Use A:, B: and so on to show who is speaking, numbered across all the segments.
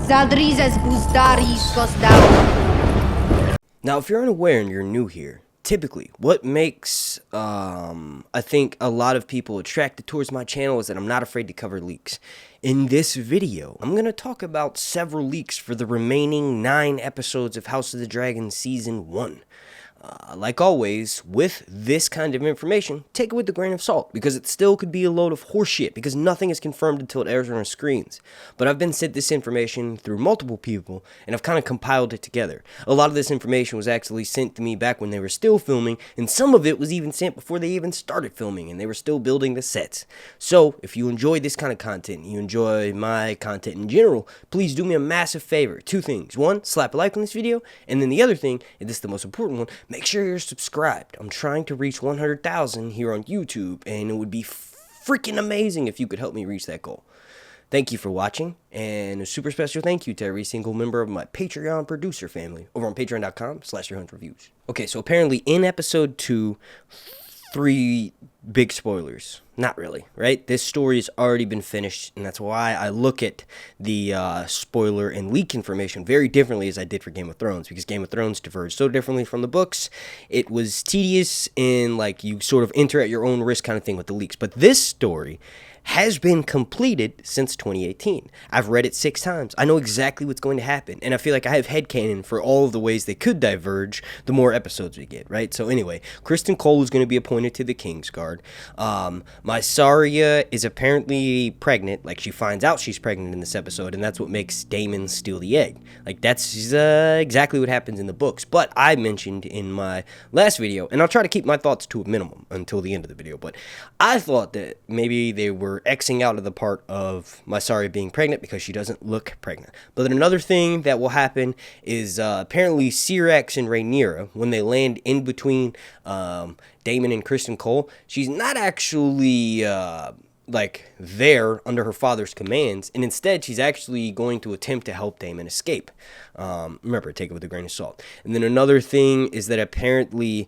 A: Now, if you're unaware and you're new here, typically what makes I think a lot of people attracted towards my channel is that I'm not afraid to cover leaks. In this video, I'm going to talk about several leaks for the remaining 9 episodes of House of the Dragon Season 1. Like always, with this kind of information, take it with a grain of salt, because it still could be a load of horseshit, because nothing is confirmed until it airs on our screens. But I've been sent this information through multiple people, and I've kind of compiled it together. A lot of this information was actually sent to me back when they were still filming, and some of it was even sent before they even started filming, and they were still building the sets. So, if you enjoy this kind of content, you enjoy my content in general, please do me a massive favor. 2 things. 1, slap a like on this video, and then the other thing, and this is the most important one, make sure you're subscribed. I'm trying to reach 100,000 here on YouTube, and it would be freaking amazing if you could help me reach that goal. Thank you for watching, and a super special thank you to every single member of my Patreon producer family over on patreon.com/YourHuntReviews. Okay, so apparently in episode 2, 3 big spoilers. Not really, right? This story has already been finished, and that's why I look at the spoiler and leak information very differently as I did for Game of Thrones, because Game of Thrones diverged so differently from the books. It was tedious and like you sort of enter at your own risk kind of thing with the leaks. But this story has been completed since 2018. I've read it 6 times. I know exactly what's going to happen, and I feel like I have headcanon for all of the ways they could diverge the more episodes we get, right? So anyway, Criston Cole is going to be appointed to the Kingsguard. Mysaria is apparently pregnant. Like, she finds out she's pregnant in this episode, and that's what makes Daemon steal the egg. Like, that's exactly what happens in the books. But I mentioned in my last video, and I'll try to keep my thoughts to a minimum until the end of the video, but I thought that maybe they were Xing out of the part of Mysaria being pregnant because she doesn't look pregnant. But then another thing that will happen is apparently Syrax and Rhaenyra, when they land in between Daemon and Criston Cole, she's not actually like there under her father's commands, and instead she's actually going to attempt to help Daemon escape. Remember, take it with a grain of salt. And then another thing is that apparently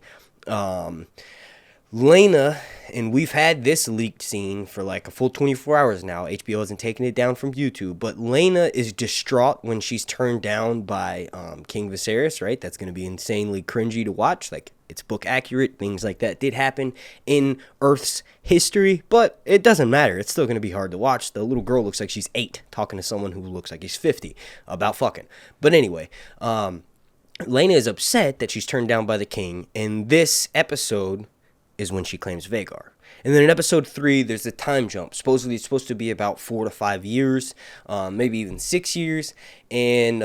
A: Lena, and we've had this leaked scene for like a full 24 hours now. HBO hasn't taken it down from YouTube, but Lena is distraught when she's turned down by King Viserys, right? That's going to be insanely cringy to watch. Like, it's book accurate. Things like that did happen in Earth's history, but it doesn't matter. It's still going to be hard to watch. The little girl looks like she's 8 talking to someone who looks like he's 50 about fucking. But anyway, Lena is upset that she's turned down by the king, and this episode is when she claims Vhagar. And then in episode 3, there's a time jump. Supposedly, it's supposed to be about 4 to 5 years, maybe even 6 years. And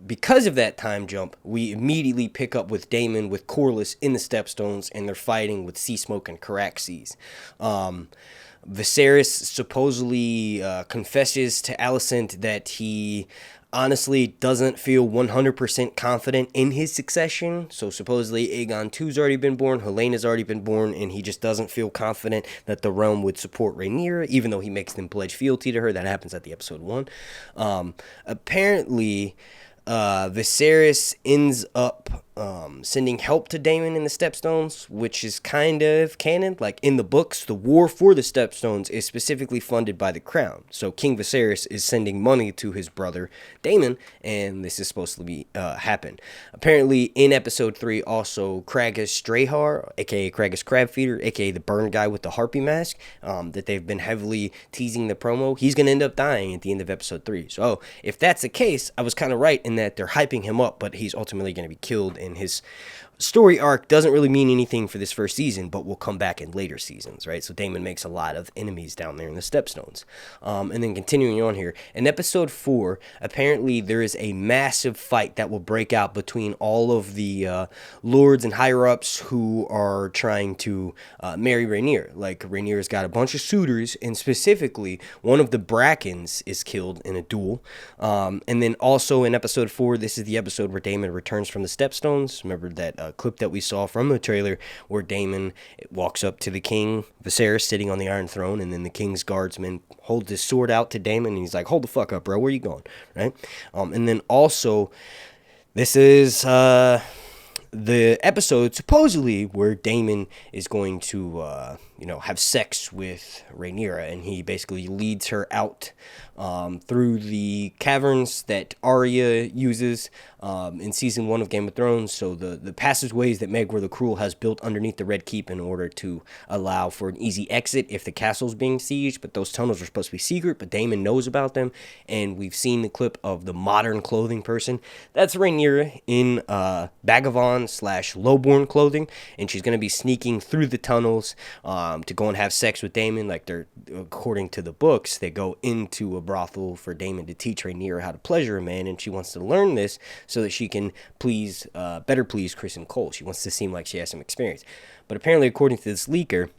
A: because of that time jump, we immediately pick up with Daemon with Corlys in the Stepstones, and they're fighting with Sea Smoke and Caraxes. Viserys supposedly confesses to Alicent that he honestly doesn't feel 100% confident in his succession. So supposedly Aegon 2's already been born, Helena's already been born, and he just doesn't feel confident that the realm would support Rhaenyra, even though he makes them pledge fealty to her. That happens at the episode 1. Apparently, Viserys ends up sending help to Daemon in the Stepstones, which is kind of canon. Like, in the books, the war for the Stepstones is specifically funded by the crown. So King Viserys is sending money to his brother Daemon, and this is supposed to be happen. Apparently, in episode 3, also Kragas Strahar, aka Kragas Crabfeeder, aka the burn guy with the harpy mask, that they've been heavily teasing the promo, he's going to end up dying at the end of episode 3. So if that's the case, I was kind of right in that they're hyping him up, but he's ultimately going to be killed, and his story arc doesn't really mean anything for this first season, but will come back in later seasons, right? So Daemon makes a lot of enemies down there in the Stepstones. And then continuing on here, in episode 4, apparently there is a massive fight that will break out between all of the lords and higher-ups who are trying to marry Rhaenyra. Like, Rhaenyra's got a bunch of suitors, and specifically, one of the Brackens is killed in a duel. And then also in episode 4, this is the episode where Daemon returns from the Stepstones. Remember that clip that we saw from the trailer where Daemon walks up to the king, Viserys, sitting on the Iron Throne, and then the king's guardsman holds his sword out to Daemon, and he's like, hold the fuck up, bro, where you going, right? And then also, this is the episode supposedly where Daemon is going to have sex with Rhaenyra, and he basically leads her out through the caverns that Arya uses in season 1 of Game of Thrones. So the passageways that Maegor the Cruel has built underneath the Red Keep in order to allow for an easy exit if the castle's being sieged. But those tunnels are supposed to be secret, but Daemon knows about them, and we've seen the clip of the modern clothing person. That's Rhaenyra in Vagabond / lowborn clothing, and she's going to be sneaking through the tunnels to go and have sex with Daemon. Like, they're, according to the books, they go into a brothel for Daemon to teach Rhaenyra how to pleasure a man, and she wants to learn this so that she can better please Chris and Cole. She wants to seem like she has some experience. But apparently, according to this leaker,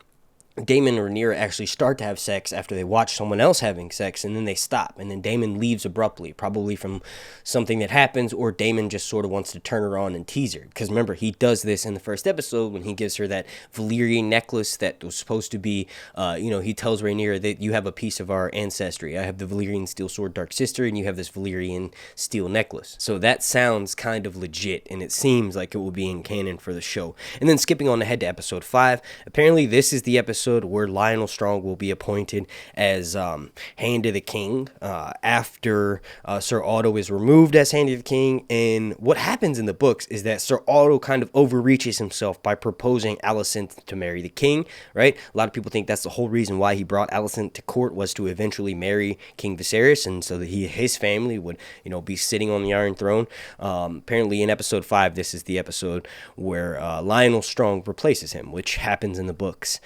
A: Daemon and Rhaenyra actually start to have sex after they watch someone else having sex, and then they stop, and then Daemon leaves abruptly, probably from something that happens, or Daemon just sort of wants to turn her on and tease her. Because remember, he does this in the first episode when he gives her that Valyrian necklace that was supposed to be, he tells Rhaenyra that you have a piece of our ancestry. I have the Valyrian steel sword Dark Sister, and you have this Valyrian steel necklace. So that sounds kind of legit, and it seems like it will be in canon for the show. And then skipping on ahead to episode 5, apparently this is the episode where Lionel Strong will be appointed as Hand of the King after Sir Otto is removed as Hand of the King. And what happens in the books is that Sir Otto kind of overreaches himself by proposing Alicent to marry the king, right? A lot of people think that's the whole reason why he brought Alicent to court, was to eventually marry King Viserys, and so that his family would, be sitting on the Iron Throne. Apparently in episode 5, this is the episode where Lionel Strong replaces him, which happens in the books.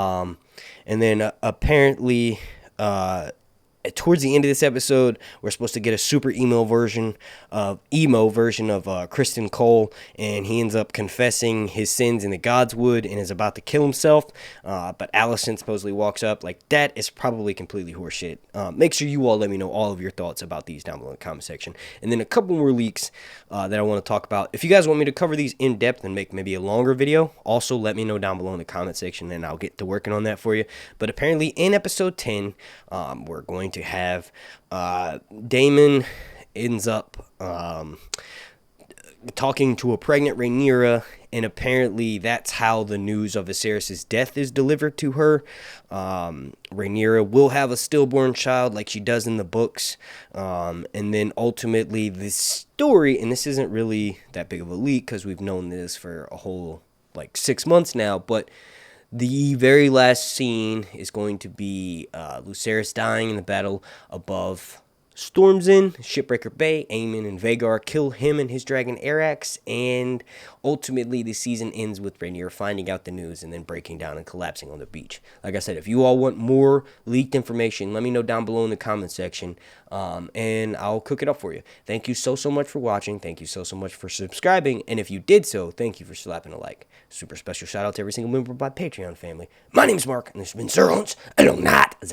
A: And then apparently towards the end of this episode, we're supposed to get a super emo version of Kristen Cole, and he ends up confessing his sins in the Godswood and is about to kill himself. But Alicent supposedly walks up. Like, that is probably completely horseshit. Make sure you all let me know all of your thoughts about these down below in the comment section. And then a couple more leaks that I want to talk about. If you guys want me to cover these in depth and make maybe a longer video, also let me know down below in the comment section, and I'll get to working on that for you. But apparently in episode 10, we're going to have Daemon ends up talking to a pregnant Rhaenyra, and apparently that's how the news of Viserys' death is delivered to her. Rhaenyra will have a stillborn child like she does in the books, and then ultimately this story, and this isn't really that big of a leak because we've known this for a whole 6 months now, but the very last scene is going to be Viserys dying in the battle above Storm's End, Shipbreaker Bay. Aemon and Vhagar kill him and his dragon Arax, and ultimately the season ends with Rhaenyra finding out the news and then breaking down and collapsing on the beach. Like I said, if you all want more leaked information, let me know down below in the comment section, and I'll cook it up for you. Thank you so much for watching. Thank you so much for subscribing, and if you did so, thank you for slapping a like. Super special shout out to every single member of my Patreon family. My name's Mark, and this has been Sorensen, and I'm not as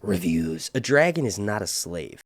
A: reviews. A dragon is not a slave.